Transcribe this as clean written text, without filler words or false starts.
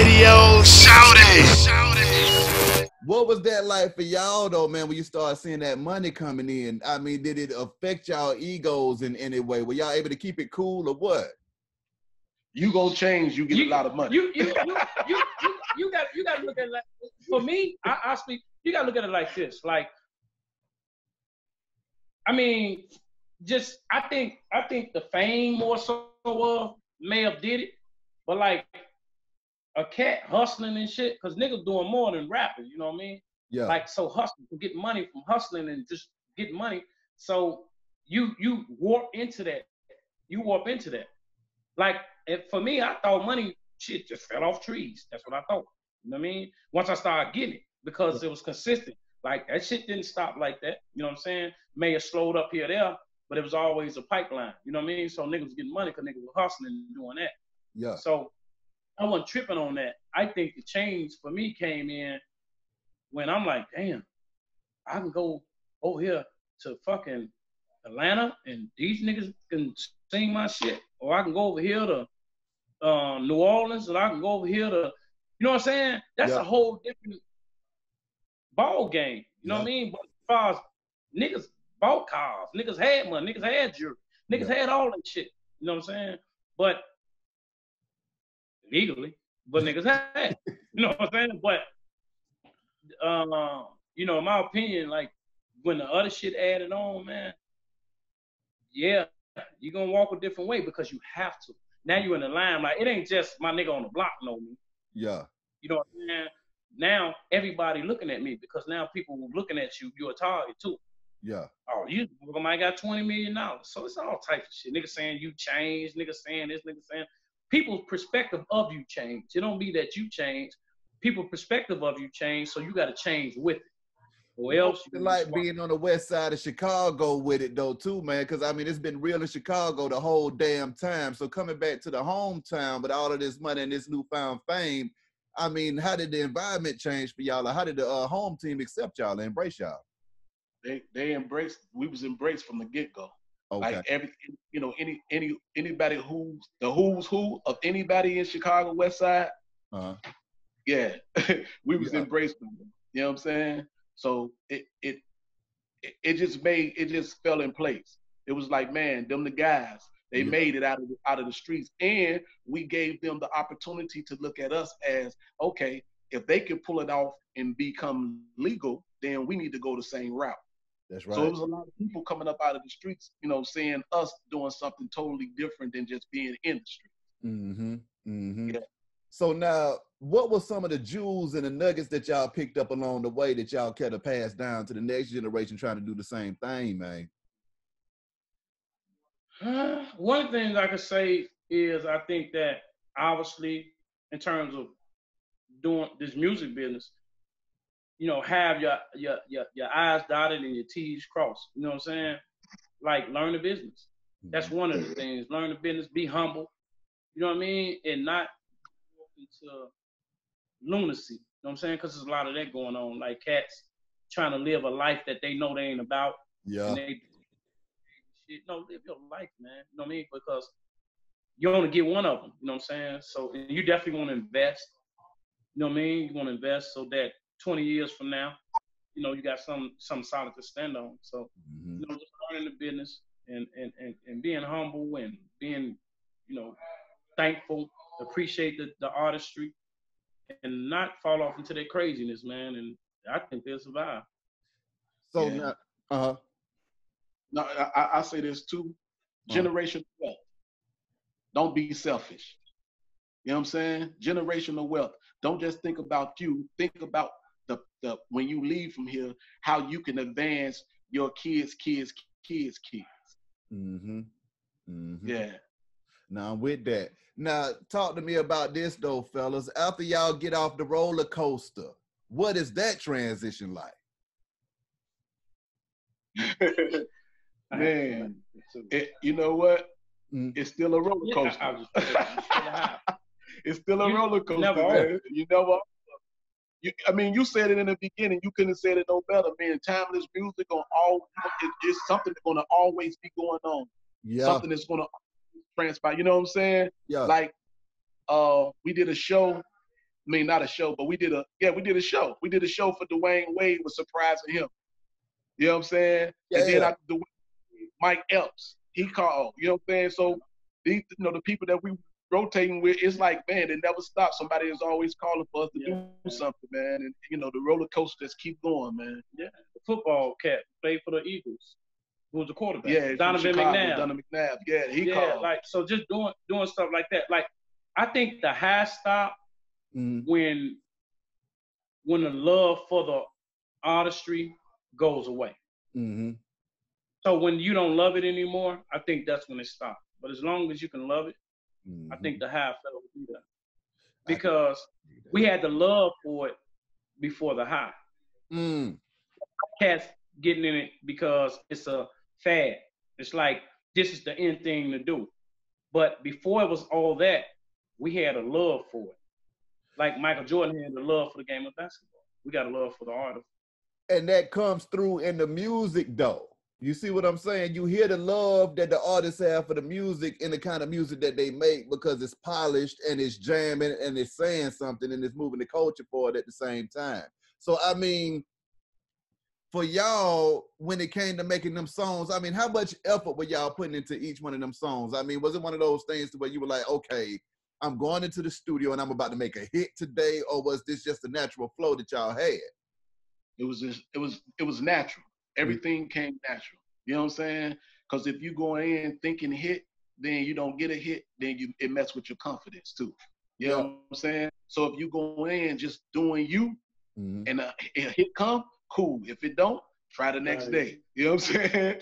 Radio. Shout it. What was that like for y'all though, man, when you start seeing that money coming in? I mean, did it affect y'all egos in any way? Were y'all able to keep it cool or what? You gonna change, you get a lot of money. You got to look at it like, for me, I speak, you got to look at it like this. Like, I mean, just, I think the fame more so may have did it, but like a cat hustling and shit, because niggas doing more than rapping, you know what I mean? Yeah. Like, so hustling, get money from hustling and just getting money. So you warp into that. You warp into that. Like, for me, I thought money, shit, just fell off trees. That's what I thought. You know what I mean? Once I started getting it, because it was consistent. Like, that shit didn't stop like that. You know what I'm saying? May have slowed up here or there, but it was always a pipeline. You know what I mean? So niggas was getting money because niggas were hustling and doing that. Yeah. So I wasn't tripping on that. I think the change for me came in when I'm like, damn, I can go over here to fucking Atlanta and these niggas can sing my shit. Or I can go over here to New Orleans and I can go over here to, you know what I'm saying? That's a whole different ball game. You know what I mean? But as far as niggas bought cars, niggas had money, niggas had jewelry, niggas had all that shit. You know what I'm saying? But legally, but niggas had. You know what I'm saying? But you know, in my opinion, like when the other shit added on, man, yeah, you're gonna walk a different way because you have to. Now you in the limelight. It ain't just my nigga on the block know me. Yeah. You know what I'm saying? Now everybody looking at me because now people looking at you, you're a target too. Yeah. Oh, you might got $20 million. So it's all types of shit. Niggas saying you changed, niggas saying this, niggas saying. People's perspective of you change. It don't be that you change. People's perspective of you change, so you gotta change with it. Or else you like being on the west side of Chicago with it though too, man. Cause I mean it's been real in Chicago the whole damn time. So coming back to the hometown with all of this money and this newfound fame, I mean, how did the environment change for y'all? Or how did the home team accept y'all and embrace y'all? They embraced. We was embraced from the get go. Okay. Like every, you know, anybody who's who of anybody in Chicago West Side. Yeah, we was embraced from them. You know what I'm saying? So it just fell in place. It was like, man, them the guys. They made it out of the streets, and we gave them the opportunity to look at us as, okay, if they can pull it off and become legal, then we need to go the same route. That's right. So it was a lot of people coming up out of the streets, you know, seeing us doing something totally different than just being in the streets. Mm-hmm. Mm-hmm. Yeah. So now, what were some of the jewels and the nuggets that y'all picked up along the way that y'all could have passed down to the next generation trying to do the same thing, man? One of the things I could say is I think that obviously in terms of doing this music business, you know, have your I's dotted and your T's crossed. You know what I'm saying? Like learn the business. That's one of the things. Learn the business, be humble. You know what I mean? And not into lunacy. You know what I'm saying? Because there's a lot of that going on. Like cats trying to live a life that they know they ain't about. Yeah. And they shit. No, live your life, man. You know what I mean? Because you only get one of them. You know what I'm saying? So you definitely want to invest. You know what I mean? You want to invest so that 20 years from now, you know, you got some solid to stand on. So, you know, just learning the business and being humble and being, you know, thankful, appreciate the artistry, and not fall off into their craziness, man. And I think they'll survive. So now, No, I say this too. Generational wealth. Don't be selfish. You know what I'm saying? Generational wealth. Don't just think about you. Think about the when you leave from here, how you can advance your kids. Mm-hmm. Mm-hmm. Yeah. Now with that, now talk to me about this though, fellas. After y'all get off the roller coaster, what is that transition like? Man, you know what? It's still a roller coaster. It's still a roller coaster, man. You know, I mean, you said it in the beginning. You couldn't have said it no better, man. Timeless music it's something that's gonna always be going on. Yeah. Something that's gonna transpire. You know what I'm saying? Yeah. Like, we did a show mean, not a show, but we did a show. We did a show for Dwayne Wade, was surprising him. You know what I'm saying? Yeah, and then after Mike Epps, he called. You know what I'm saying? So these, you know, the people that we rotating with, it's like, man, it never stops. Somebody is always calling for us to do something, man. And you know, the roller coaster just keep going, man. Yeah, the football cat played for the Eagles. Who was the quarterback? Yeah, Donovan McNabb. Donovan McNabb. Yeah, he called. Like, so just doing stuff like that. Like, I think the high stop when the love for the artistry goes away. Mm-hmm. So when you don't love it anymore, I think that's when it stops. But as long as you can love it, I think the high fell will be there. Because we had the love for it before the high. Cats getting in it because it's a fad. It's like, this is the end thing to do. But before it was all that, we had a love for it. Like Michael Jordan had a love for the game of basketball. We got a love for the art of it. And that comes through in the music, though. You see what I'm saying? You hear the love that the artists have for the music and the kind of music that they make because it's polished and it's jamming and it's saying something and it's moving the culture forward at the same time. So, I mean, for y'all, when it came to making them songs, I mean, how much effort were y'all putting into each one of them songs? I mean, was it one of those things to where you were like, okay, I'm going into the studio and I'm about to make a hit today, or was this just a natural flow that y'all had? It was natural. Everything came natural. You know what I'm saying? Because if you go in thinking hit, then you don't get a hit, then it messes with your confidence too. You know what I'm saying? So if you go in just doing you and a hit come, cool. If it don't, try the next day. You know what I'm saying?